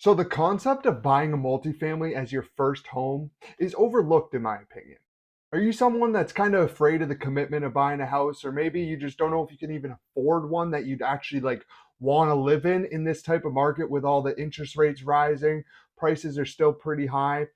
So the concept of buying a multifamily as your first home is overlooked in my opinion. Are you someone that's kind of afraid of the commitment of buying a house, or maybe you just don't know if you can even afford one that you'd actually want to live in this type of market with all the interest rates rising, prices are still pretty high?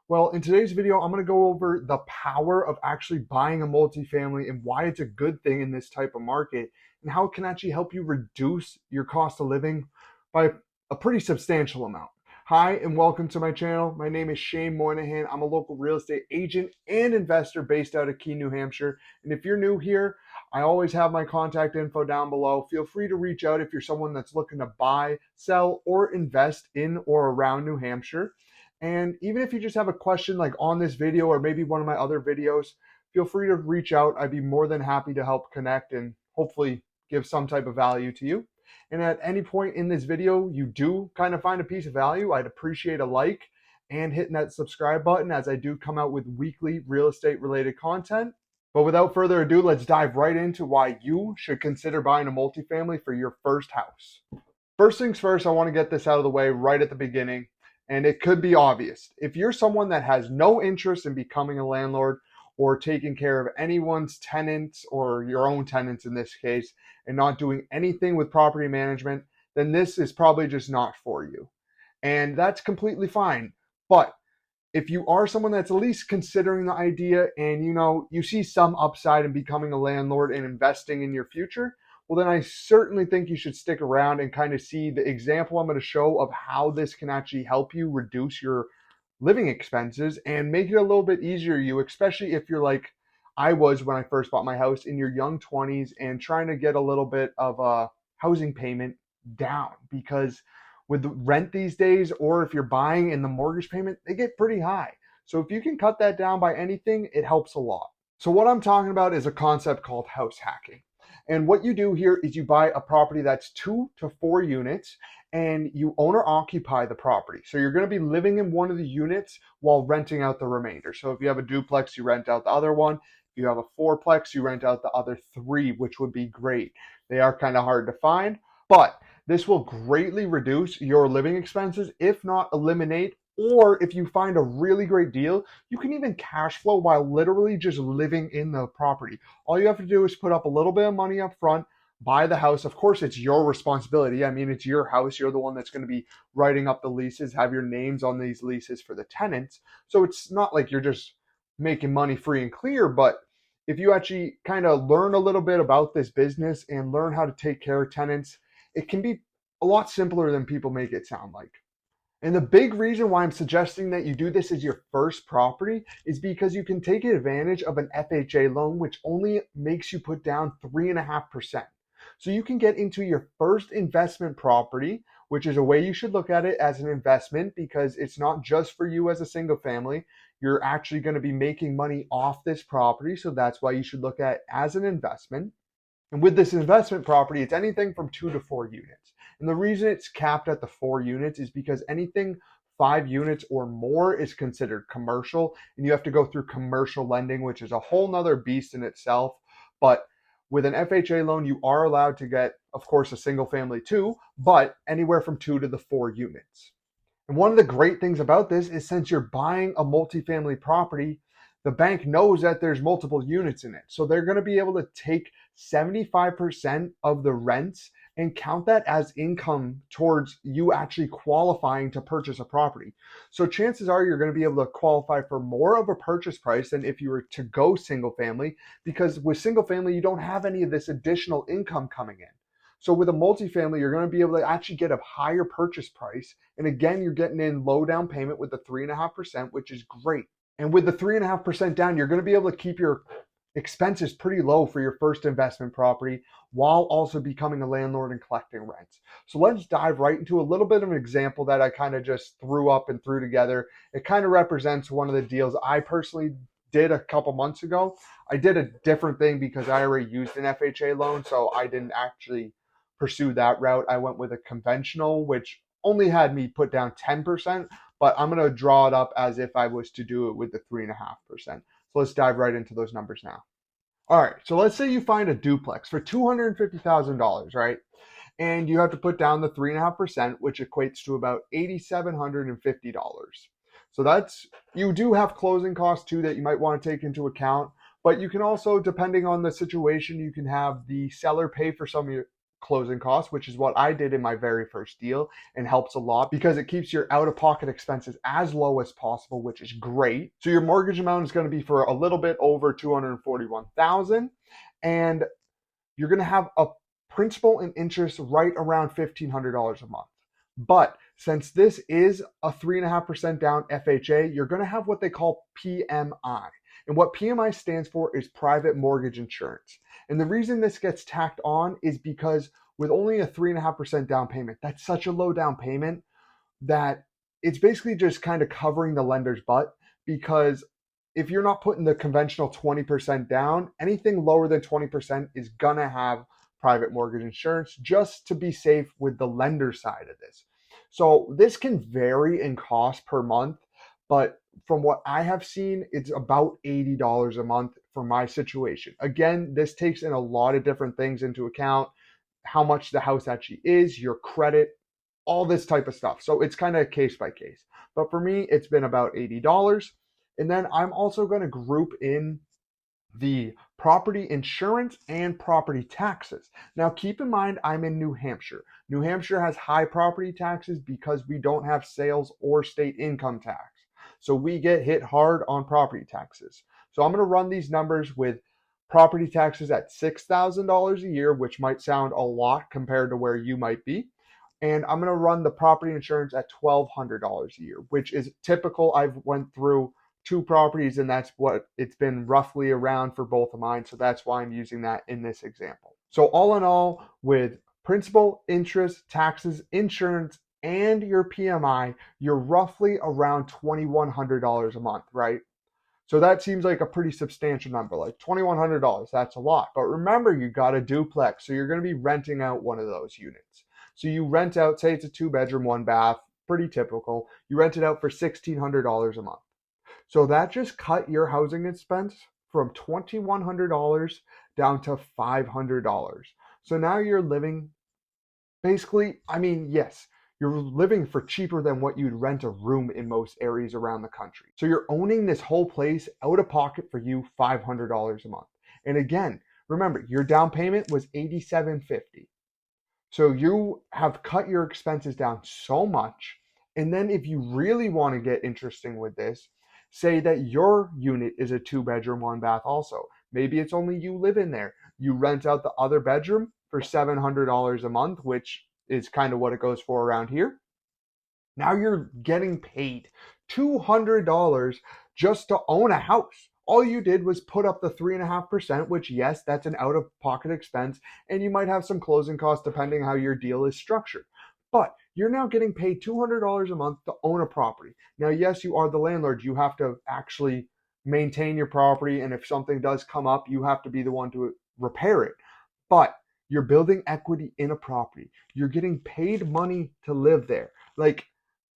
Well, in today's video, I'm going to go over the power of actually buying a multifamily and why it's a good thing in this type of market and how it can actually help you reduce your cost of living by a pretty substantial amount. Hi, and welcome to my channel. My name is Shane Moynihan. I'm a local real estate agent and investor based out of Keene, New Hampshire. And if you're new here, I always have my contact info down below. Feel free to reach out if you're someone that's looking to buy, sell, or invest in or around New Hampshire. And even if you just have a question like on this video or maybe one of my other videos, feel free to reach out. I'd be more than happy to help connect and hopefully give some type of value to you. And at any point in this video, you do kind of find a piece of value, I'd appreciate a like and hitting that subscribe button as I do come out with weekly real estate related content. But without further ado, let's dive right into why you should consider buying a multifamily for your first house. First things first, I want to get this out of the way right at the beginning. And it could be obvious. If you're someone that has no interest in becoming a landlord or taking care of anyone's tenants or your own tenants in this case, and not doing anything with property management, then this is probably just not for you. And that's completely fine. But if you are someone that's at least considering the idea and you see some upside in becoming a landlord and investing in your future, well, then I certainly think you should stick around and kind of see the example I'm going to show of how this can actually help you reduce your living expenses and make it a little bit easier you, especially if you're like I was when I first bought my house in your young 20s and trying to get a little bit of a housing payment down, because with the rent these days, or if you're buying in the mortgage payment, they get pretty high. So if you can cut that down by anything, it helps a lot. So what I'm talking about is a concept called house hacking. And what you do here is you buy a property that's 2 to 4 units and you own or occupy the property. So you're going to be living in one of the units while renting out the remainder. So if you have a duplex, you rent out the other one. If you have a fourplex, you rent out the other 3, which would be great. They are kind of hard to find, but this will greatly reduce your living expenses, if not eliminate. Or if you find a really great deal, you can even cash flow while literally just living in the property. All you have to do is put up a little bit of money up front, buy the house. Of course, it's your responsibility. I mean, it's your house. You're the one that's going to be writing up the leases, have your names on these leases for the tenants. So it's not like you're just making money free and clear. But if you actually kind of learn a little bit about this business and learn how to take care of tenants, it can be a lot simpler than people make it sound like. And the big reason why I'm suggesting that you do this as your first property is because you can take advantage of an FHA loan, which only makes you put down 3.5%. So you can get into your first investment property, which is a way you should look at it as an investment, because it's not just for you as a single family. You're actually going to be making money off this property. So that's why you should look at it as an investment. And with this investment property, it's anything from 2 to 4 units. And the reason it's capped at the 4 units is because anything 5 units or more is considered commercial, and you have to go through commercial lending, which is a whole nother beast in itself. But with an FHA loan, you are allowed to get, of course, a single family too, but anywhere from 2 to the 4 units. And one of the great things about this is, since you're buying a multifamily property, the bank knows that there's multiple units in it. So they're going to be able to take 75% of the rents and count that as income towards you actually qualifying to purchase a property. So chances are you're going to be able to qualify for more of a purchase price than if you were to go single family, because with single family, you don't have any of this additional income coming in. So with a multifamily, you're going to be able to actually get a higher purchase price. And again, you're getting in low down payment with the 3.5%, which is great. And with the 3.5% down, you're going to be able to keep your expenses pretty low for your first investment property while also becoming a landlord and collecting rents. So let's dive right into a little bit of an example that I kind of just threw up and threw together. It kind of represents one of the deals I personally did a couple months ago. I did a different thing because I already used an FHA loan, so I didn't actually pursue that route. I went with a conventional, which only had me put down 10%, but I'm going to draw it up as if I was to do it with the 3.5%. So let's dive right into those numbers now. All right, so let's say you find a duplex for $250,000, right? and you have to put down the 3.5%, which equates to about $8,750. So that's, you do have closing costs too that you might want to take into account, but you can also, depending on the situation, you can have the seller pay for some of your closing costs, which is what I did in my very first deal, and helps a lot because it keeps your out-of-pocket expenses as low as possible, which is great. So your mortgage amount is going to be for a little bit over $241,000, and you're going to have a principal and interest right around $1,500 a month. But since this is a 3.5% down FHA, you're going to have what they call PMI. And what PMI stands for is private mortgage insurance. And the reason this gets tacked on is because with only a 3.5% down payment, that's such a low down payment that it's basically just kind of covering the lender's butt, because if you're not putting the conventional 20% down, anything lower than 20% is going to have private mortgage insurance just to be safe with the lender side of this. So this can vary in cost per month, but from what I have seen, it's about $80 a month for my situation. Again, this takes in a lot of different things into account, how much the house actually is, your credit, all this type of stuff. So it's kind of case by case. But for me, it's been about $80. And then I'm also going to group in the property insurance and property taxes. Now, keep in mind, I'm in New Hampshire. New Hampshire has high property taxes because we don't have sales or state income tax. So we get hit hard on property taxes. So I'm going to run these numbers with property taxes at $6,000 a year, which might sound a lot compared to where you might be. And I'm going to run the property insurance at $1,200 a year, which is typical. I've went through 2 properties, and that's what it's been roughly around for both of mine. So that's why I'm using that in this example. So all in all, with principal, interest, taxes, insurance, and your PMI, you're roughly around $2,100 a month, right? So that seems like a pretty substantial number, like $2,100. That's a lot. But remember, you got a duplex, so you're going to be renting out one of those units. So you rent out, say it's a 2-bedroom, 1-bath, pretty typical. You rent it out for $1,600 a month. So that just cut your housing expense from $2,100 down to $500. So now you're living basically, I mean, yes, you're living for cheaper than what you'd rent a room in most areas around the country. So you're owning this whole place out of pocket for you $500 a month. And again, remember, your down payment was $8,750. So you have cut your expenses down so much. And then if you really want to get interesting with this, say that your unit is a 2-bedroom, 1-bath also. Maybe it's only you live in there. You rent out the other bedroom for $700 a month, which is kind of what it goes for around here. Now you're getting paid $200 just to own a house. All you did was put up the 3.5%, which, yes, that's an out-of-pocket expense, and you might have some closing costs depending how your deal is structured. But you're now getting paid $200 a month to own a property. Now, yes, you are the landlord. You have to actually maintain your property, and if something does come up, you have to be the one to repair it. But you're building equity in a property. You're getting paid money to live there. Like,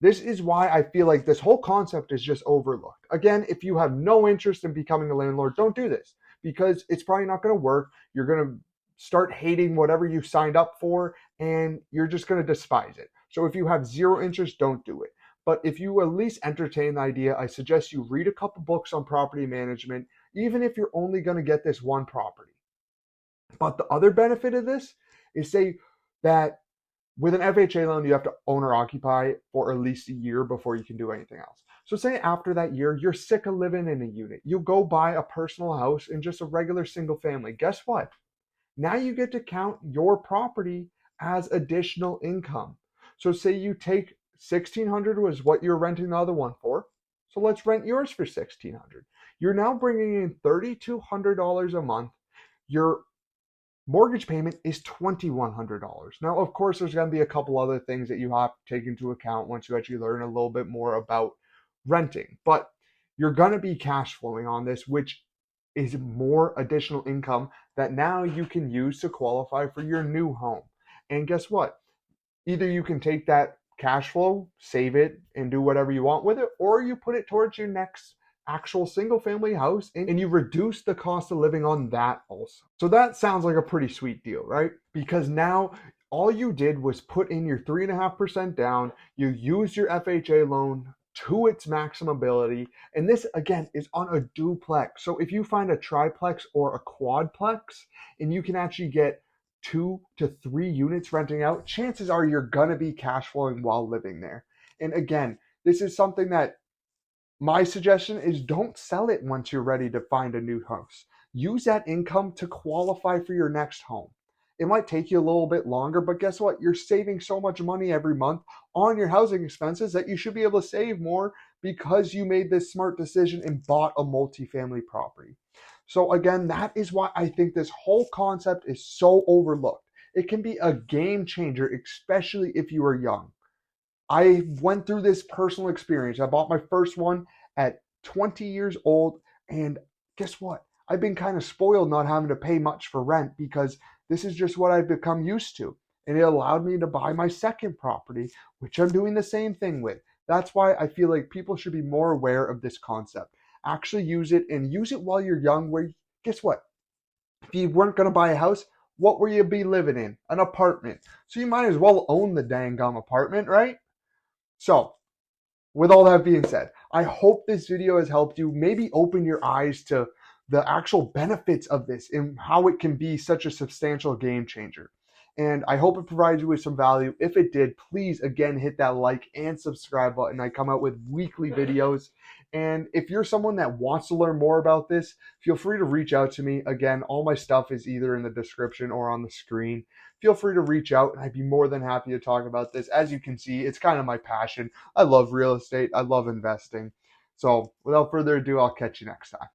this is why I feel like this whole concept is just overlooked. Again, if you have no interest in becoming a landlord, don't do this because it's probably not going to work. You're going to start hating whatever you signed up for, and you're just going to despise it. So if you have zero interest, don't do it. But if you at least entertain the idea, I suggest you read a couple books on property management, even if you're only going to get this one property. But the other benefit of this is, say that with an FHA loan, you have to own or occupy for at least a year before you can do anything else. So say after that year, you're sick of living in a unit. You go buy a personal house in just a regular single family. Guess what? Now you get to count your property as additional income. So say you take $1,600 was what you're renting the other one for. So let's rent yours for $1,600. You're now bringing in $3,200 a month. Your mortgage payment is $2,100. Now, of course, there's going to be a couple other things that you have to take into account once you actually learn a little bit more about renting. But you're going to be cash flowing on this, which is more additional income that now you can use to qualify for your new home. And guess what? Either you can take that cash flow, save it, and do whatever you want with it, or you put it towards your next actual single family house and you reduce the cost of living on that also. So that sounds like a pretty sweet deal, right? Because now All you did was put in your 3.5% down, you used your FHA loan to its maximum ability, and this again is on a duplex. So if you find a triplex or a quadplex and you can actually get 2 to 3 units renting out, chances are you're gonna be cash flowing while living there. And again, this is something that my suggestion is don't sell it once you're ready to find a new house. Use that income to qualify for your next home. It might take you a little bit longer, but guess what? You're saving so much money every month on your housing expenses that you should be able to save more because you made this smart decision and bought a multifamily property. So, again, that is why I think this whole concept is so overlooked. It can be a game changer, especially if you are young. I went through this personal experience. I bought my first one at 20 years old, and guess what? I've been kind of spoiled not having to pay much for rent because this is just what I've become used to. And it allowed me to buy my second property, which I'm doing the same thing with. That's why I feel like people should be more aware of this concept. Actually use it and use it while you're young, where guess what? If you weren't going to buy a house, what were you be living in? An apartment. So you might as well own the dang gum apartment, right? So, with all that being said, I hope this video has helped you maybe open your eyes to the actual benefits of this and how it can be such a substantial game changer. And I hope it provides you with some value. If it did, please again hit that like and subscribe button. I come out with weekly videos. And if you're someone that wants to learn more about this, feel free to reach out to me. Again, all my stuff is either in the description or on the screen. Feel free to reach out and I'd be more than happy to talk about this. As you can see, it's kind of my passion. I love real estate. I love investing. So without further ado, I'll catch you next time.